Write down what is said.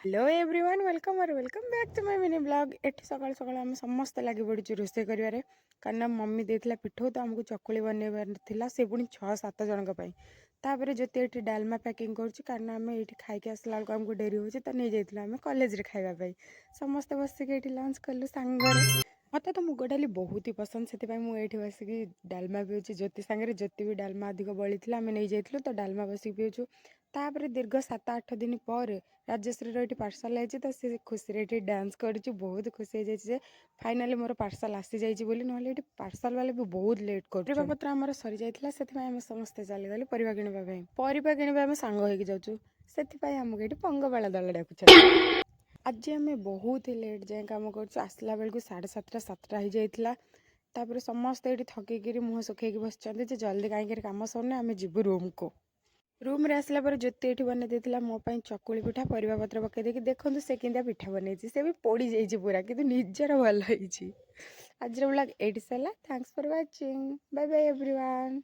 Hello everyone welcome और welcome back to my mini blog. एठी सकाल सकाल आम समस्त लगी पड़ी रोषे करिवारे कारण मम्मी देथिला पिठो तो हमको चकुली बनैबार थिला से पुणी 6-7 जनक पई। तापर जति एठी डालमा पैकिंग करछि कारण आम एठी खाइके आसला बेलको हमको डेरी होछि तो नहीं जाइथिला आम कॉलेज रे खाइबा पई। समस्त बसिके एठी लंच कलु सांगरे। मते तो मुग डाली बहुत ही पसंद से मुझे बसिकी डालमा पिऊँ। ज्योति सांगे ज्योति भी डालमा अधिक बड़ी आम नहीं जाइलु तो डालमा बसिक पिऊँ। तापर दीर्घ 7-8 दिन पर राजश्री ये पार्सल आई तो सी खुशी ये डांस कर बहुत खुशी हो जाए फाइनाली मोर पार्सल आसी जाइए ना पार्सल वाले भी बहुत लेट कर परिबा पत्र आमर सरी जाइथिला सेथिपाई हम समस्ते चलीगलु परिबा किणवा ପାଇଁ। परिबा किणवा हम सांग होइकी जाउछु सेथिपाई हमको एठी पंगबाला दल डाकुछ। आज आम बहुत ही लेट जाए कम कर आसला बेलू 7:30-7टा हो जाइथिला। तापर समस्ते ये थकिकी मुँह सुखैकी बस जल्दी कहीं कम सरने आम जीव रूम को। रूम रे आसला पर ज्योति एठी बने देथिला मो पई चकुली पिठा परिबा पत्र पके देकी देखंतु से किंदा पिठा बनेछि से भी पोड़ी जाइछि पूरा किंतु निजर भल होइछि। आज व्लॉग एठी सला। Thanks for watching. Bye bye everyone.